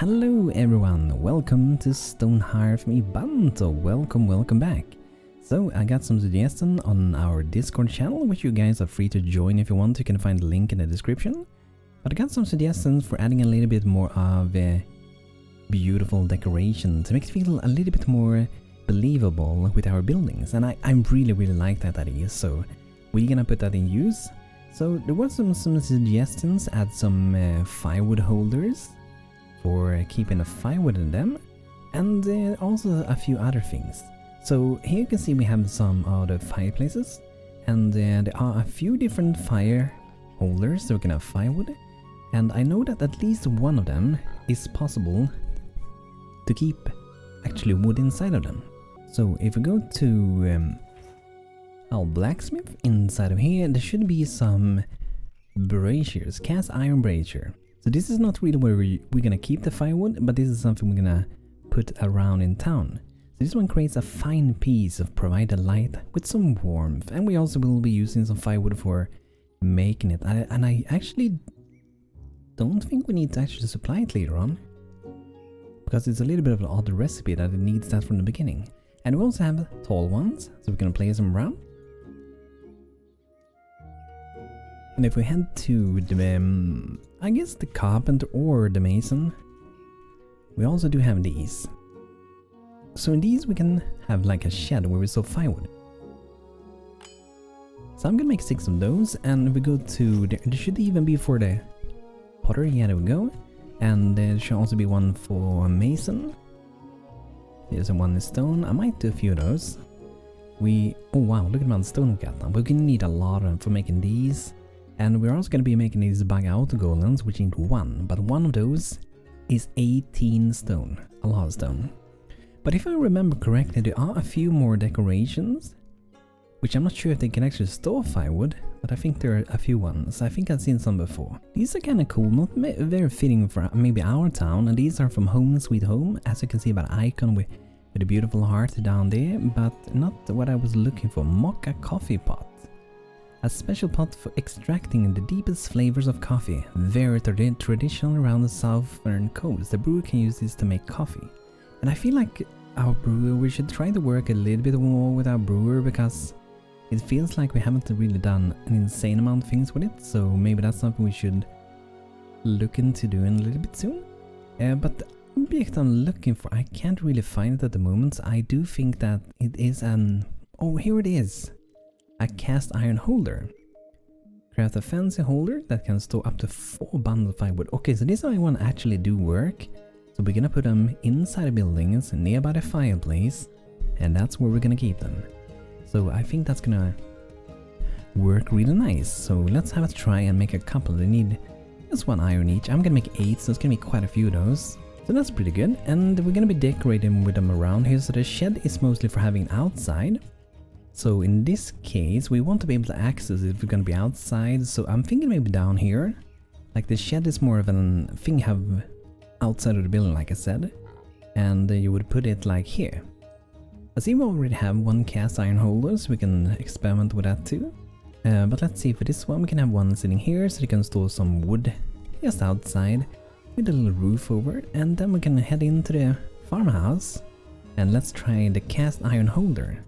Hello everyone, welcome to Stonehearth Village. Welcome back. So I got some suggestions on our Discord channel, which you guys are free to join if you want. You can find the link in the description. But I got some suggestions for adding a little bit more of a beautiful decoration to make it feel a little bit more believable with our buildings. And I really like that idea, so we're gonna put that in use. So there was some suggestions, add some firewood holders for keeping the firewood in them, and also a few other things. So here you can see we have some of the fireplaces, and there are a few different fire holders, so we can have firewood. And I know that at least one of them is possible to keep actually wood inside of them. So if we go to our blacksmith, inside of here there should be some braziers, cast iron brazier. So this is not really where we're gonna keep the firewood, but this is something we're gonna put around in town. So this one creates a fine piece of provided light with some warmth, and we also will be using some firewood for making it. And I actually don't think we need to actually supply it later on, because it's a little bit of an odd recipe that it needs that from the beginning. And we also have tall ones, so we're gonna place them around. And if we head to the, I guess the carpenter or the mason, we also do have these. So in these we can have like a shed where we store firewood. So I'm gonna make 6 of those, and we go to, there should even be for the potter, yeah, there we go. And there should also be one for mason. There's one in stone. I might do a few of those. Oh wow, look at the amount of stone we got now. We're gonna need a lot of them for making these. And we're also gonna be making these bug out golems, which need 1. But one of those is 18 stone. A lot of stone. But if I remember correctly, there are a few more decorations, which I'm not sure if they can actually store firewood, but I think there are a few ones. I think I've seen some before. These are kind of cool, not very fitting for maybe our town, and these are from Home Sweet Home, as you can see by the icon with a beautiful heart down there, but not what I was looking for. Mocha coffee pot. A special pot for extracting the deepest flavors of coffee. Very traditional around the southern coast. The brewer can use this to make coffee. And I feel like our brewer, we should try to work a little bit more with our brewer, because it feels like we haven't really done an insane amount of things with it. So maybe that's something we should look into doing a little bit soon. But the object I'm looking for, I can't really find it at the moment. I do think that it is an... Oh, here it is. A cast iron holder. Craft a fancy holder that can store up to 4 bundles of firewood. Okay, so this one actually do work. So we're gonna put them inside the buildings nearby the fireplace, and that's where we're gonna keep them. So I think that's gonna work really nice. So let's have a try and make a couple. They need just 1 iron each. I'm gonna make 8, so it's gonna be quite a few of those. So that's pretty good. And we're gonna be decorating with them around here. So the shed is mostly for having outside. So in this case, we want to be able to access it if we're gonna be outside. So I'm thinking maybe down here. Like the shed is more of a thing you have outside of the building, like I said. And you would put it like here. I see we already have 1 cast iron holder, so we can experiment with that too. But let's see, for this one we can have one sitting here, so you can store some wood just outside with a little roof over. And then we can head into the farmhouse, and let's try the cast iron holder.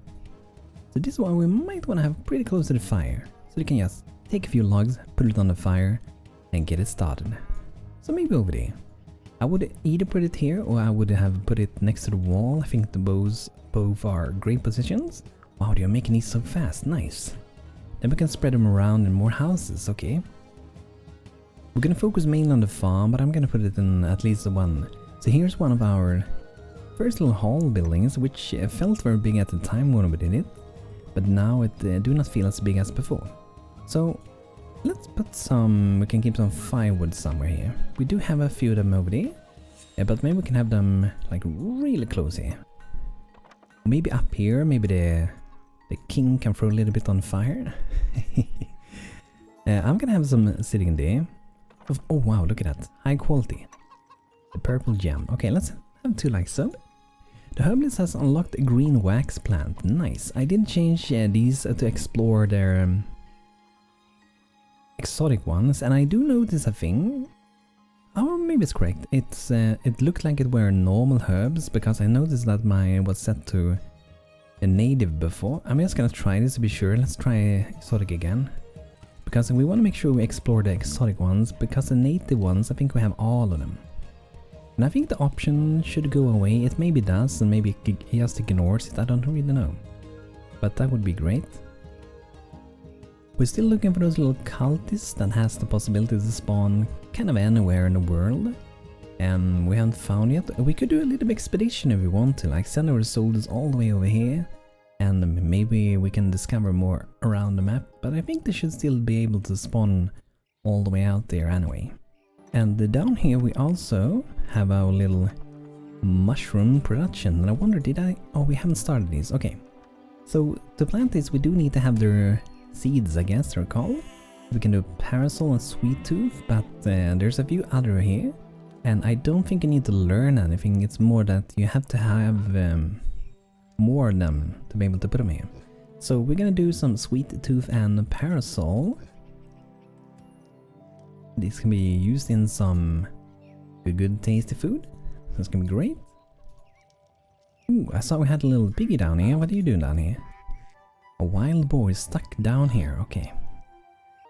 So this one we might want to have pretty close to the fire, so you can just take a few logs, put it on the fire, and get it started. So maybe over there. I would either put it here, or I would have put it next to the wall. I think both are great positions. Wow, they're making these so fast, nice. Then we can spread them around in more houses, okay. We're gonna focus mainly on the farm, but I'm gonna put it in at least one. So here's one of our first little hall buildings, which felt very big at the time when we did it. But now it do not feel as big as before. So let's put some, we can keep some firewood somewhere here. We do have a few of them over there. But maybe we can have them like really close here. Maybe up here, maybe the king can throw a little bit on fire. I'm gonna have some sitting there. Oh wow, look at that. High quality. The purple gem. Okay, let's have 2 like so. The herbalist has unlocked a green wax plant. Nice. I did change these to explore their exotic ones, and I do notice a thing. Oh, maybe it's correct. It looked like it were normal herbs because I noticed that mine was set to a native before. I'm just gonna try this to be sure. Let's try exotic again. Because we want to make sure we explore the exotic ones, because the native ones, I think we have all of them. And I think the option should go away. It maybe does, and maybe he just ignores it. I don't really know. But that would be great. We're still looking for those little cultists that has the possibility to spawn kind of anywhere in the world. And we haven't found yet. We could do a little expedition if we want to, like send our soldiers all the way over here. And maybe we can discover more around the map. But I think they should still be able to spawn all the way out there anyway. And down here we also have our little mushroom production. And I wonder, oh, we haven't started these. Okay. So to plant this, we do need to have their seeds, I guess they're called. We can do parasol and sweet tooth, but there's a few other here. And I don't think you need to learn anything. It's more that you have to have more of them to be able to put them here. So we're gonna do some sweet tooth and parasol. These can be used in some good tasty food. That's gonna be great. Ooh, I saw we had a little piggy down here. What are you doing down here? A wild boar is stuck down here. Okay.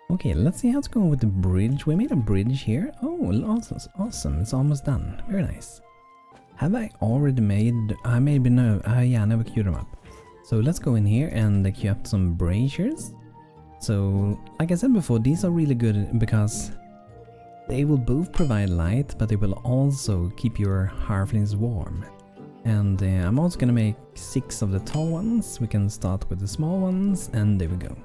Okay, let's see how it's going with the bridge. We made a bridge here. Oh, awesome. It's almost done. Very nice. Have I already made... I maybe no. Yeah, I never queued them up. So let's go in here and queue up some braziers. So, like I said before, these are really good because they will both provide light, but they will also keep your Hearthlings warm. And I'm also gonna make 6 of the tall ones. We can start with the small ones, and there we go.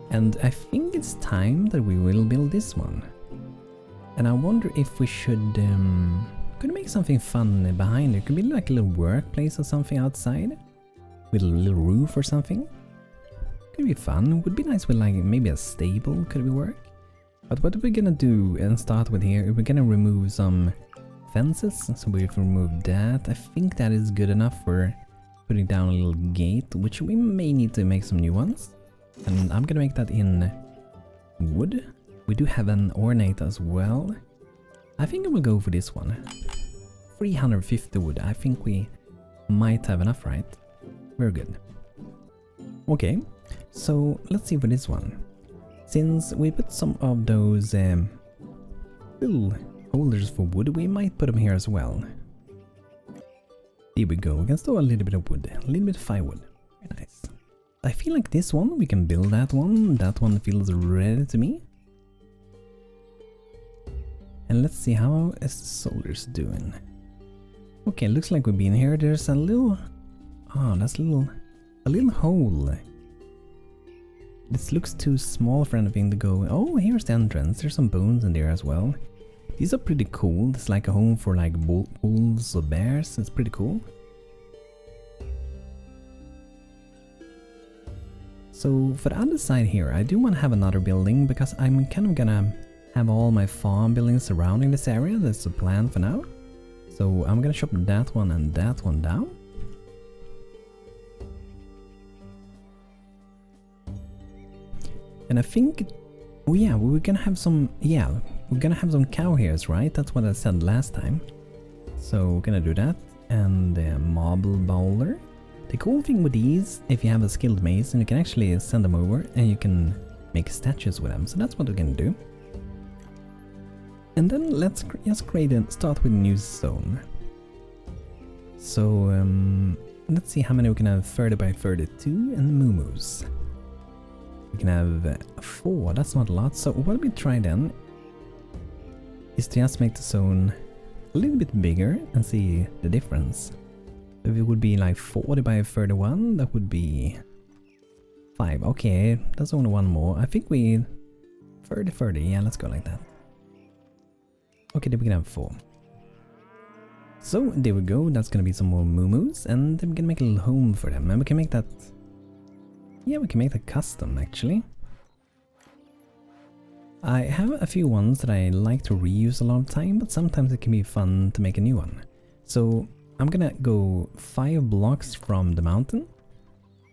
And I think it's time that we will build this one. And I wonder if we should could make something fun behind it. Could be like a little workplace or something outside with a little roof or something. Could be fun. Would be nice with like maybe a stable. Could it work? But what we're gonna do and start with here, we're gonna remove some fences. So we've removed that. I think that is good enough for putting down a little gate, which we may need to make some new ones. And I'm gonna make that in wood. We do have an ornate as well. I think I will go for this one. 350 wood. I think we might have enough, right? Very good. Okay, so let's see for this one. Since we put some of those little holders for wood, we might put them here as well. Here we go. We can store a little bit of wood, a little bit of firewood. Very nice. I feel like this one, we can build that one. That one feels ready to me. And let's see how is the soldiers doing. Okay, looks like we've been here. There's a little... Oh, that's a little hole. This looks too small for anything to go... Oh, here's the entrance. There's some bones in there as well. These are pretty cool. It's like a home for like wolves or bears. It's pretty cool. So for the other side here, I do want to have another building because I'm kind of gonna have all my farm buildings surrounding this area. That's the plan for now. So I'm gonna chop that one and that one down. And I think, oh yeah, we're gonna have some, we're gonna have some cow hairs, right? That's what I said last time. So we're gonna do that. And marble bowler. The cool thing with these, if you have a skilled mason, you can actually send them over and you can make statues with them. So that's what we're gonna do. And then let's just start with a new zone. So let's see how many we can have. 30 by 32 and Moo Moos. We can have 4, that's not a lot. So what we try then is to just make the zone a little bit bigger and see the difference. If it would be like 40 by 31, that would be 5. Okay, that's only one more. I think we 30, yeah, let's go like that. Okay, then we can have 4. So there we go, that's gonna be some more Moo Moos, and then we can make a little home for them. And we can make that, yeah, we can make that custom actually. I have a few ones that I like to reuse a lot of time, but sometimes it can be fun to make a new one. So I'm gonna go 5 blocks from the mountain.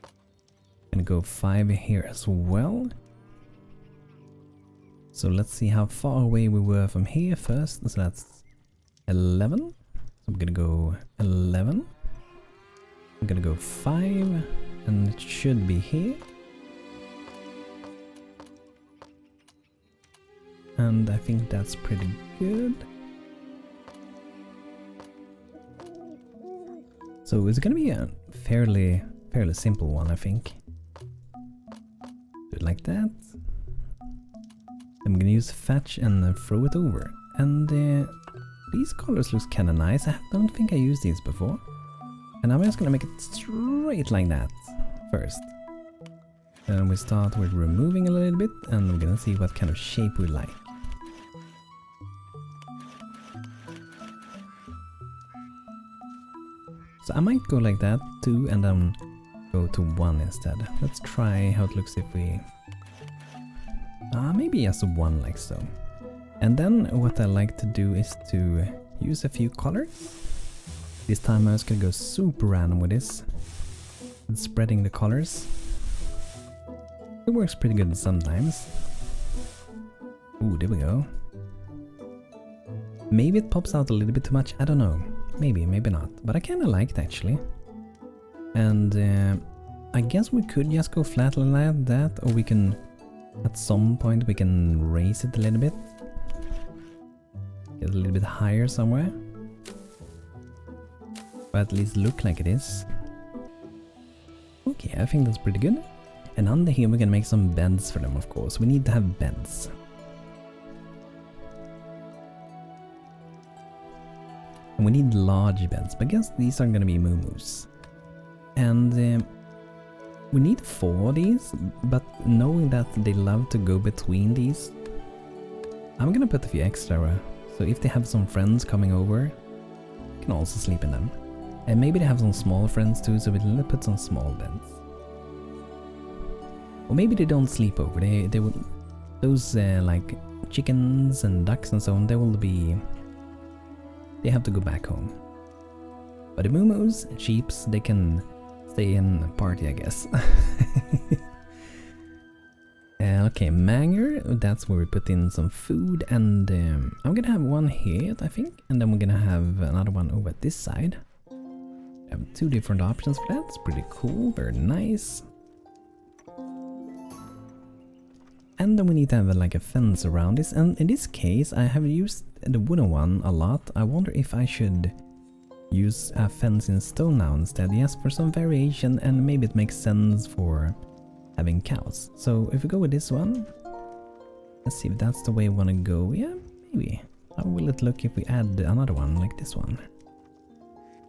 I'm gonna go 5 here as well. So let's see how far away we were from here first. So that's 11. So I'm gonna go 11. I'm gonna go 5. And it should be here. And I think that's pretty good. So it's gonna be a fairly simple one, I think. Do it like that. I'm gonna use fetch and throw it over. And these colors looks kinda nice. I don't think I used these before. And I'm just gonna make it straight like that first. Then we start with removing a little bit, and we're gonna see what kind of shape we like. So I might go like that, 2, and then go to 1 instead. Let's try how it looks if we... maybe just 1 like so. And then what I like to do is to use a few colors. This time I'm just gonna go super random with this. And spreading the colors. It works pretty good sometimes. Ooh, there we go. Maybe it pops out a little bit too much, I don't know. Maybe, maybe not. But I kinda like it actually. And I guess we could just go flat like that, or we can, at some point we can raise it a little bit. Get a little bit higher somewhere. But at least look like it is. Okay, I think that's pretty good. And under here we can make some beds for them, of course. We need to have beds. And we need large beds, but I guess these are gonna be Moo Moos. And we need 4 of these, but knowing that they love to go between these, I'm gonna put a few extra. So if they have some friends coming over, I can also sleep in them. And maybe they have some small friends too, so we'll put some small beds. Or maybe they don't sleep over. They will, those like chickens and ducks and so on, they will be, they have to go back home. But the Moo Moos, sheeps, they can stay in a party, I guess. Okay, Manger, that's where we put in some food, and I'm gonna have one here, I think, and then we're gonna have another one over at this side. We have 2 different options for that. It's pretty cool, very nice. And then we need to have like a fence around this, and in this case I have used the wooden one a lot. I wonder if I should use a fence in stone now instead, yes, for some variation, and maybe it makes sense for having cows. So if we go with this one, let's see if that's the way I want to go. Yeah, maybe. How will it look if we add another one like this one?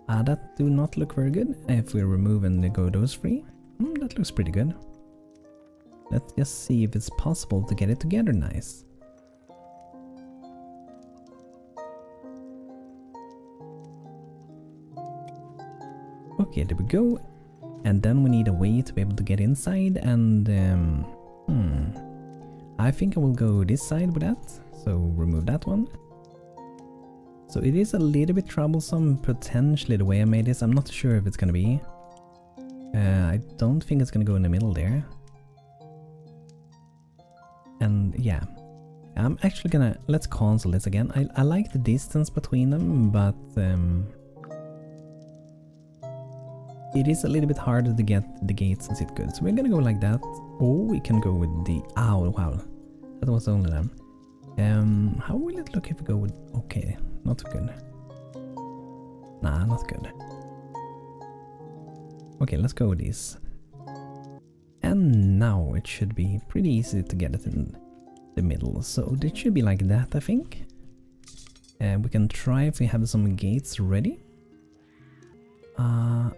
That do not look very good. If we remove and go those 3, that looks pretty good. Let's just see if it's possible to get it together nice. Okay, there we go. And then we need a way to be able to get inside, and I think I will go this side with that. So remove that one. So it is a little bit troublesome potentially the way I made this. I'm not sure if it's gonna be. I don't think it's gonna go in the middle there. And yeah, I'm actually gonna, let's cancel this again. I like the distance between them, but it is a little bit harder to get the gates and sit good. So we're gonna go like that, or we can go with the, oh wow, that was only them. How will it look if we go with, okay, not good. Nah, not good. Okay, let's go with these. And now it should be pretty easy to get it in the middle. So it should be like that, I think. We can try if we have some gates ready.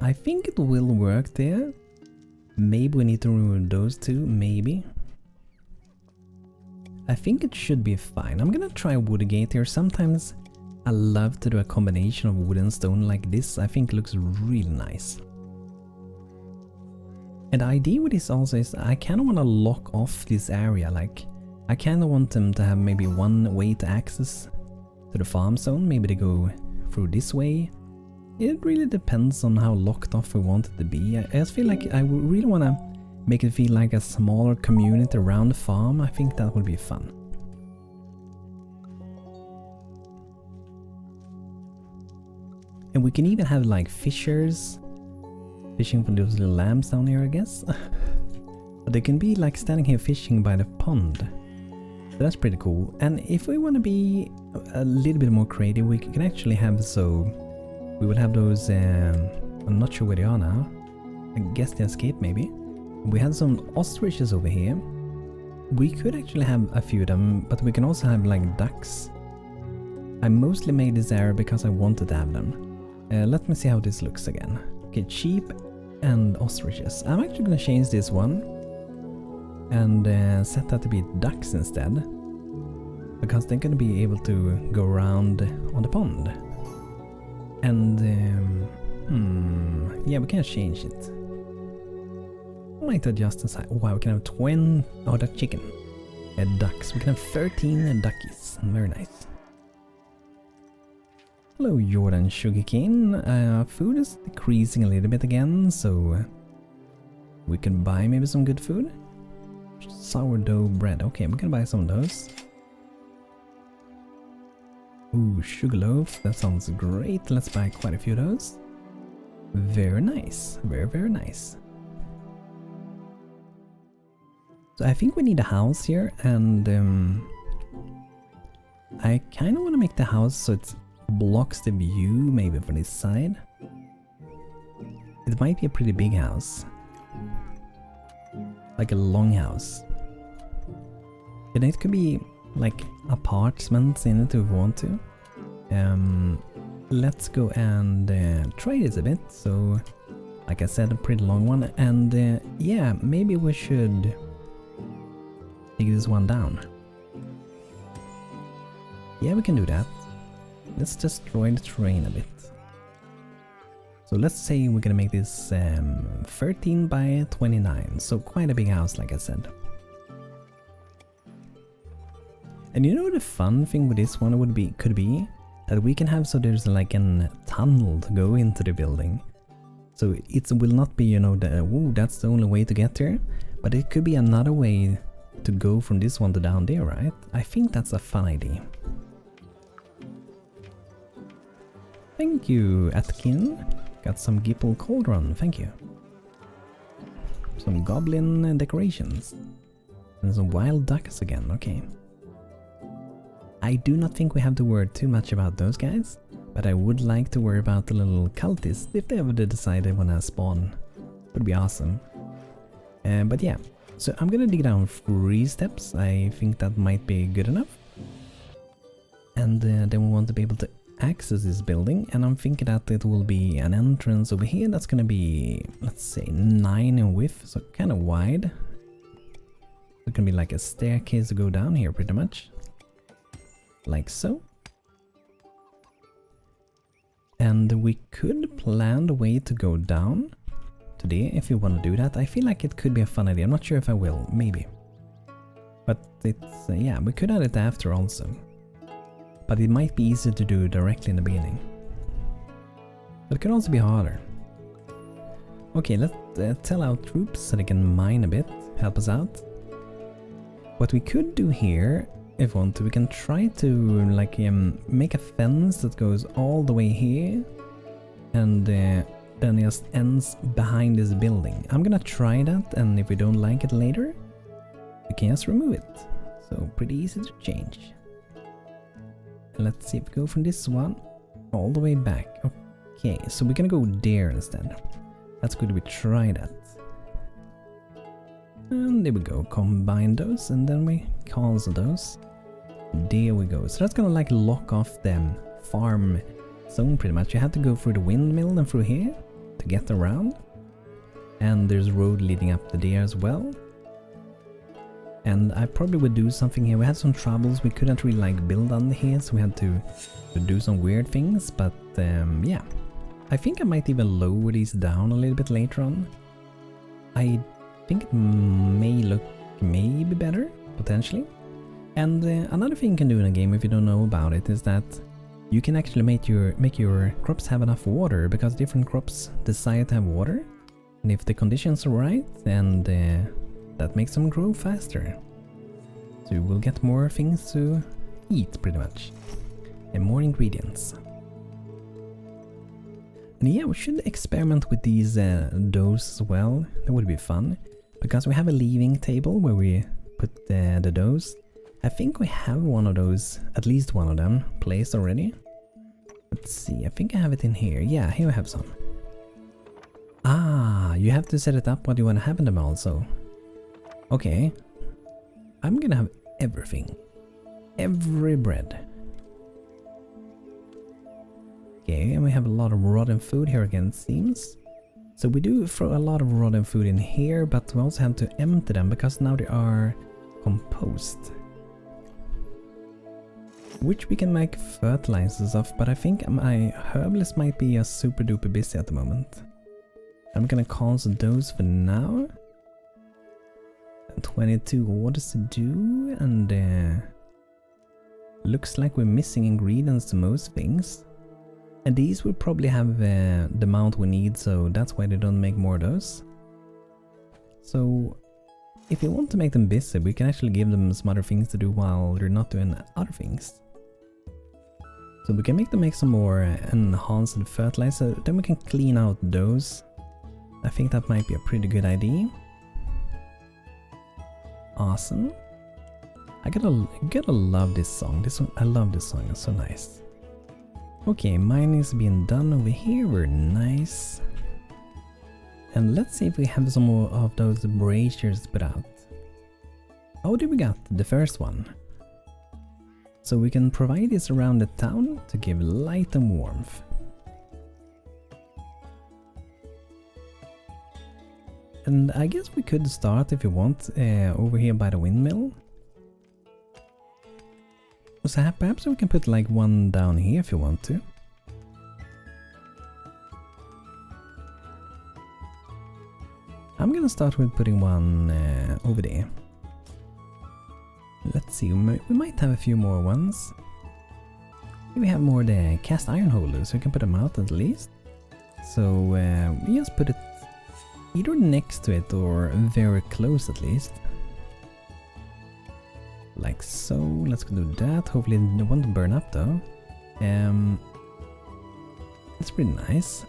I think it will work there. Maybe we need to remove those 2, maybe. I think it should be fine. I'm gonna try a wood gate here. Sometimes I love to do a combination of wood and stone like this. I think it looks really nice. And the idea with this also is I kind of want to lock off this area. Like, I kind of want them to have maybe one way to access to the farm zone. Maybe they go through this way. It really depends on how locked off we want it to be. I just feel like I really want to make it feel like a smaller community around the farm. I think that would be fun. And we can even have like fishers fishing from those little lamps down here, I guess. But they can be like standing here fishing by the pond. So that's pretty cool. And if we want to be a little bit more creative, we can actually have, so we will have those, I'm not sure where they are now. I guess they escaped maybe. We had some ostriches over here. We could actually have a few of them, but we can also have like ducks. I mostly made this area because I wanted to have them. Let me see how this looks again. Okay, sheep and ostriches. I'm actually going to change this one and set that to be ducks instead, because they're going to be able to go around on the pond. And yeah, we can change it. Might adjust the size. Wow, we can have 20. Oh, that chicken. Ducks. We can have 13 duckies. Very nice. Hello, Jordan Sugarcane. Food is decreasing a little bit again, so we can buy maybe some good food. Sourdough bread. Okay, we can buy some of those. Ooh, sugar loaf. That sounds great. Let's buy quite a few of those. Very nice. Very, very nice. So I think we need a house here, and I kind of want to make the house so it blocks the view, maybe from this side. It might be a pretty big house, like a longhouse. And it could be like apartments in it if we want to. Let's go and try this a bit. So, like I said, a pretty long one, and yeah, maybe we should take this one down. Yeah, we can do that. Let's destroy the terrain a bit. So let's say we're gonna make this 13 by 29, so quite a big house, like I said. And you know the fun thing with this one could be that we can have, so there's like a tunnel to go into the building. So it will not be, you know, that's the only way to get there, but it could be another way to go from this one to down there, right? I think that's a fun idea. Thank you, Atkin. Got some Gipple Cauldron, thank you. Some goblin decorations. And some wild ducks again, okay. I do not think we have to worry too much about those guys, but I would like to worry about the little cultists if they ever decide they want to spawn. Would be awesome. But yeah. So I'm gonna dig down 3 steps. I think that might be good enough. And then we want to be able to access this building. And I'm thinking that it will be an entrance over here that's gonna be, let's say, 9 in width, so kind of wide. It can be like a staircase to go down here pretty much. Like so. And we could plan the way to go down today if you want to do that. I feel like it could be a fun idea. I'm not sure if I will, maybe. But it's, yeah, we could add it after also. But it might be easier to do directly in the beginning. But it could also be harder. Okay, let's tell our troops so they can mine a bit, help us out. What we could do here, if we want to, we can try to like make a fence that goes all the way here. And then it just ends behind this building. I'm gonna try that, and if we don't like it later, we can just remove it. So pretty easy to change. Let's see if we go from this one all the way back. Okay, so we're gonna go there instead. That's good, we try that. And there we go, combine those, and then we cancel those. There we go. So that's gonna like lock off them farm zone pretty much. You have to go through the windmill and through here to get around. And there's a road leading up to there as well. And I probably would do something here. We had some troubles. We couldn't really like build under here, so we had to do some weird things. But yeah, I think I might even lower these down a little bit later on. I think it may look maybe better, potentially. And another thing you can do in a game if you don't know about it is that you can actually make your crops have enough water, because different crops desire to have water. And if the conditions are right, then that makes them grow faster. So you will get more things to eat pretty much. And more ingredients. And yeah, we should experiment with these doors as well. That would be fun. Because we have a leaving table where we put the doors. I think we have one of those, at least one of them, placed already. Let's see, I think I have it in here. Yeah, here we have some. Ah, you have to set it up what you want to have in them also. Okay. I'm gonna have everything. Every bread. Okay, and we have a lot of rotten food here again, it seems. So we do throw a lot of rotten food in here, but we also have to empty them because now they are compost. Which we can make fertilizers of, but I think my herbalist might be super duper busy at the moment. I'm gonna cancel those for now. 22 orders to do, and looks like we're missing ingredients to most things. And these will probably have the amount we need, so that's why they don't make more of those. So if you want to make them busy, we can actually give them some other things to do while they're not doing other things. So we can make them make some more enhanced fertilizer, then we can clean out those. I think that might be a pretty good idea. Awesome. I gotta love this song. This one, I love this song, it's so nice. Okay, mine is being done over here, very nice. And let's see if we have some more of those braziers put out. Oh, did we got the first one? So we can provide this around the town to give light and warmth. And I guess we could start if you want over here by the windmill. So perhaps we can put like one down here if you want to. I'm gonna start with putting one over there. Let's see, we might have a few more ones. We have more the cast iron holders, so we can put them out at least. So we just put it either next to it or very close at least. Like so, let's do that. Hopefully it won't burn up though. It's pretty nice.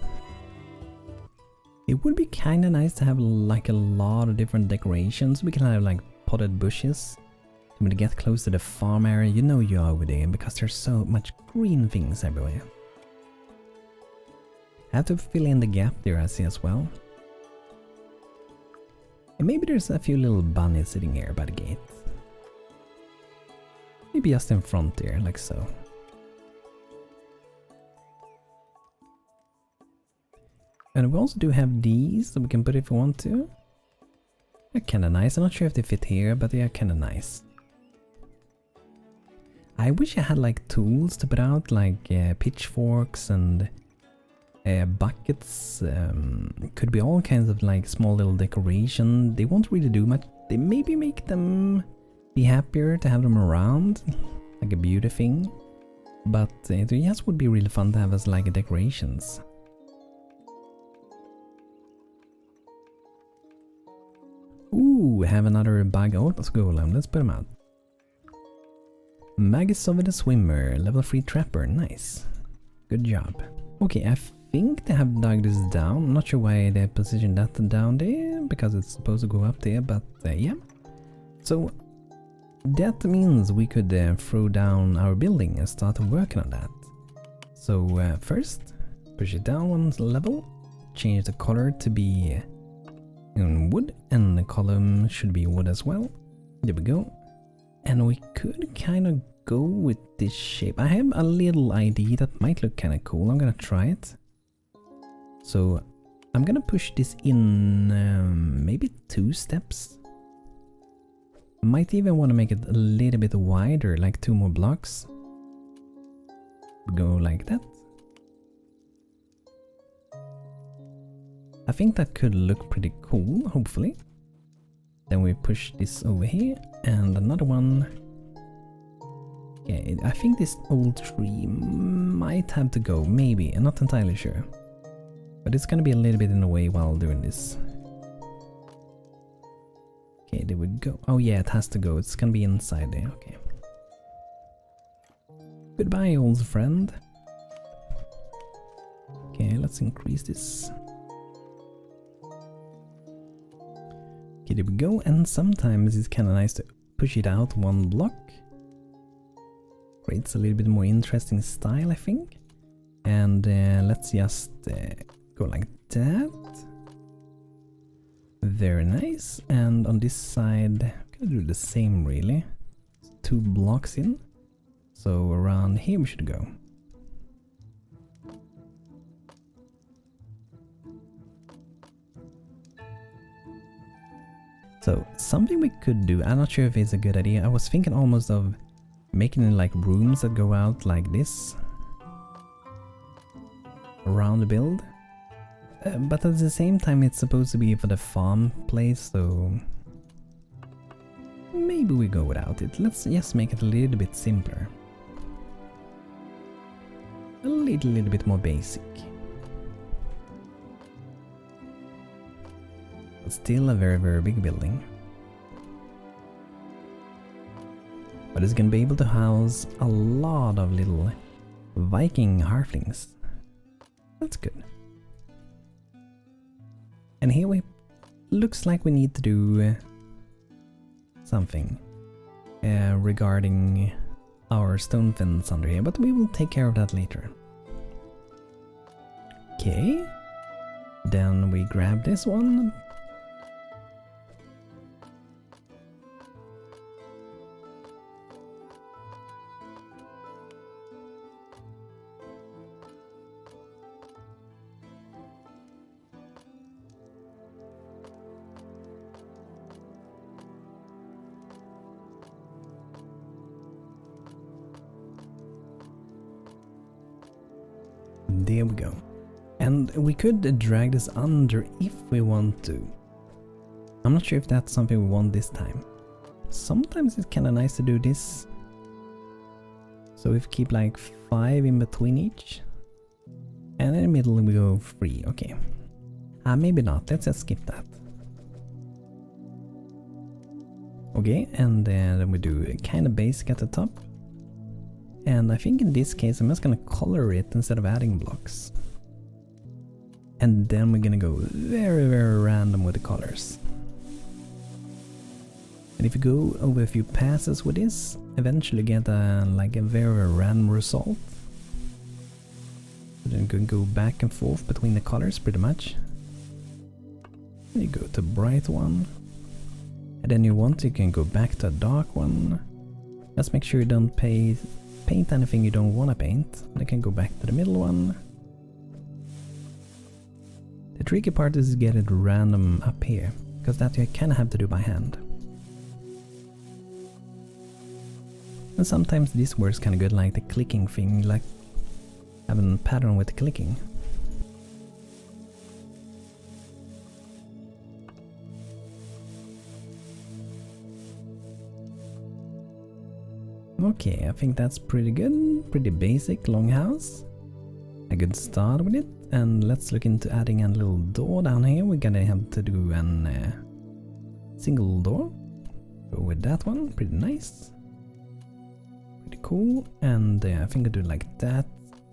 It would be kinda nice to have like a lot of different decorations. We can have like potted bushes. When you get close to the farm area, you know you're over there because there's so much green things everywhere. I have to fill in the gap there, I see as well. And maybe there's a few little bunnies sitting here by the gate. Maybe just in front there, like so. And we also do have these that we can put if we want to. They're kinda nice. I'm not sure if they fit here, but they are kinda nice. I wish I had like tools to put out, like pitchforks and buckets. Could be all kinds of like small little decoration. They won't really do much. They maybe make them be happier to have them around, like a beauty thing. But it just would be really fun to have as like decorations. Ooh, have another bug out. Let's go, let's put them out. Magus of the Swimmer, level 3 trapper, nice. Good job. Okay, I think they have dug this down. I'm not sure why they positioned that down there, because it's supposed to go up there, but yeah. So that means we could throw down our building and start working on that. So first, push it down one level, change the color to be in wood, and the column should be wood as well. There we go. And we could kind of go with this shape. I have a little idea that might look kind of cool. I'm gonna try it. So I'm gonna push this in maybe 2 steps. Might even want to make it a little bit wider, like 2 more blocks. Go like that. I think that could look pretty cool, hopefully. Then we push this over here, and another one. Okay, I think this old tree might have to go, maybe, I'm not entirely sure. But it's gonna be a little bit in the way while doing this. Okay, there we go. Oh yeah, it has to go, it's gonna be inside there, okay. Goodbye, old friend. Okay, let's increase this. Okay, there we go, and sometimes it's kind of nice to push it out one block. Creates a little bit more interesting style, I think. And let's just go like that. Very nice. And on this side, I'm gonna do the same really. 2 blocks in. So around here we should go. So something we could do, I'm not sure if it's a good idea. I was thinking almost of making it like rooms that go out like this around the build. But at the same time it's supposed to be for the farm place, so maybe we go without it. Let's just make it a little bit simpler. A little bit more basic. But still a very, very big building. But it's gonna be able to house a lot of little Viking Hearthlings. That's good. And here we looks like we need to do something regarding our stone fence under here, but we will take care of that later. Okay, then we grab this one. There we go. And we could drag this under if we want to. I'm not sure if that's something we want this time. Sometimes it's kind of nice to do this. So we keep like 5 in between each. And in the middle we go 3, okay. Maybe not, let's just skip that. Okay, and then we do kind of basic at the top. And I think in this case I'm just gonna color it instead of adding blocks. And then we're gonna go very, very random with the colors. And if you go over a few passes with this, eventually get like a very random result. So then you can go back and forth between the colors pretty much. And you go to bright one. And then you want to, you can go back to a dark one. Just make sure you don't paint anything you don't want to paint. And you can go back to the middle one. The tricky part is to get it random up here, because that you kind of have to do by hand. And sometimes this works kind of good, like the clicking thing, like having a pattern with the clicking. Okay, I think that's pretty good, pretty basic longhouse. A good start with it, and let's look into adding a little door down here. We're gonna have to do a single door. Go with that one, pretty nice. Pretty cool, and I think I'll do like that.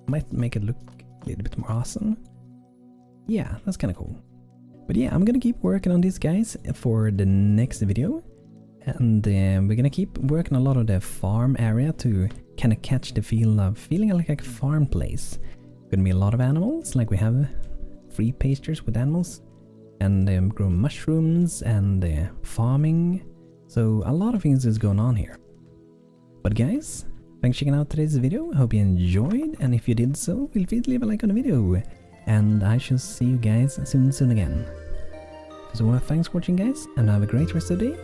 Might make it look a little bit more awesome. Yeah, that's kind of cool. But yeah, I'm gonna keep working on this, guys, for the next video. And we're gonna keep working a lot of the farm area to kind of catch the feel of feeling like a farm place. Gonna be a lot of animals, like we have 3 pastures with animals, and grow mushrooms and farming. So a lot of things is going on here. But guys, thanks for checking out today's video. I hope you enjoyed, and if you did so, feel free to leave a like on the video. And I shall see you guys soon again. So thanks for watching, guys, and have a great rest of the day.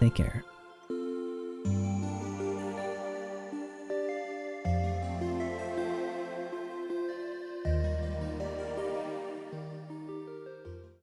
Take care.